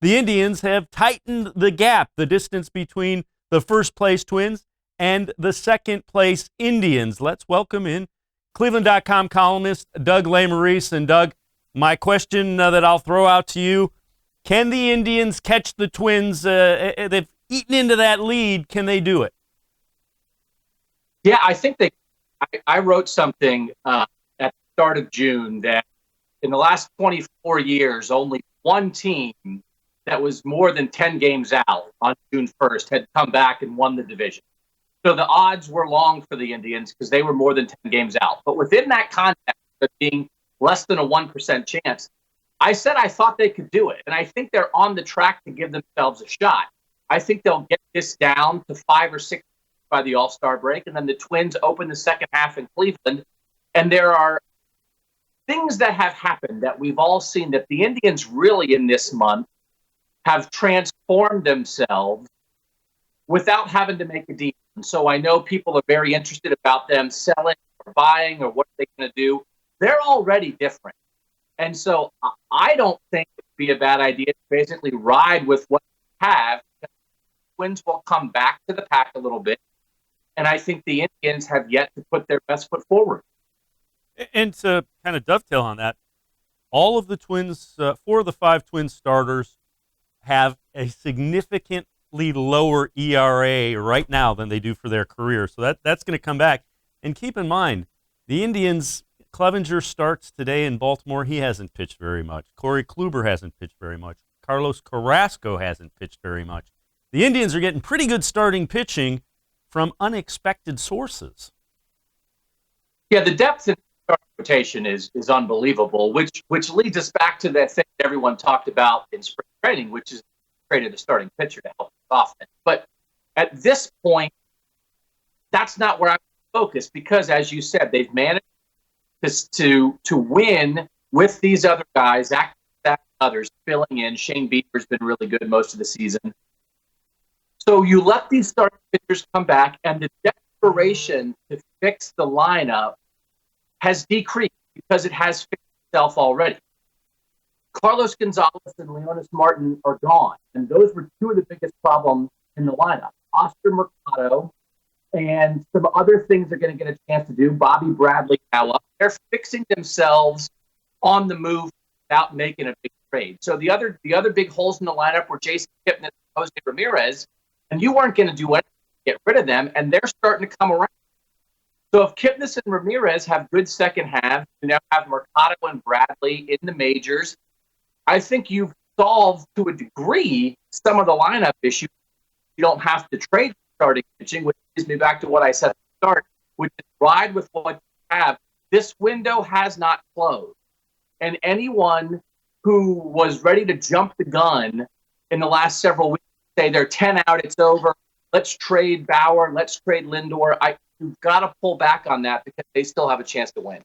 the Indians have tightened the gap, the distance between the first-place Twins and the second-place Indians. Let's welcome in cleveland.com columnist Doug Lesmerises. And Doug, my question that I'll throw out to you, can the Indians catch the Twins? They've eaten into that lead. Can they do it? Yeah, I think I wrote something at the start of June that in the last 24 years, only one team that was more than 10 games out on June 1st had come back and won the division. So the odds were long for the Indians because they were more than 10 games out. But within that context of being less than a 1% chance, I said I thought they could do it. And I think they're on the track to give themselves a shot. I think they'll get this down to 5 or 6 by the All-Star break, and then the Twins open the second half in Cleveland. And there are things that have happened that we've all seen that the Indians really in this month have transformed themselves without having to make a deal. And so I know people are very interested about them selling or buying or what they're going to do. They're already different. And so I don't think it would be a bad idea to basically ride with what they have. The Twins will come back to the pack a little bit. And I think the Indians have yet to put their best foot forward. And to kind of dovetail on that, all of the Twins, 4 of the 5 Twins starters have a significantly lower ERA right now than they do for their career. So that's going to come back. And keep in mind, the Indians, Clevinger starts today in Baltimore. He hasn't pitched very much. Corey-Kluber hasn't pitched very much. Carlos-Carrasco hasn't pitched very much. The Indians are getting pretty good starting pitching from unexpected sources. Yeah, the depth in the rotation is unbelievable, which leads us back to that thing that everyone talked about in spring training, which is traded a starting pitcher to help the offense. But at this point, that's not where I'm focused because, as you said, they've managed to win with these other guys, others filling in. Shane Bieber's been really good most of the season. So you let these starting pitchers come back, and the desperation to fix the lineup has decreased because it has fixed itself already. Carlos Gonzalez and Leonis Martin are gone, and those were 2 of the biggest problems in the lineup. Oscar Mercado and some other things they're going to get a chance to do. Bobby Bradley now up. They're fixing themselves on the move without making a big trade. So the other big holes in the lineup were Jason Kipnis and Jose Ramirez, and you weren't going to do anything to get rid of them, and they're starting to come around. So if Kipnis and Ramirez have good second halves, you now have Mercado and Bradley in the majors, I think you've solved to a degree some of the lineup issues. You don't have to trade starting pitching, which brings me back to what I said at the start, which is ride with what you have. This window has not closed. And anyone who was ready to jump the gun in the last several weeks, say they're 10 out, it's over, let's trade Bauer, let's trade Lindor, you've got to pull back on that because they still have a chance to win.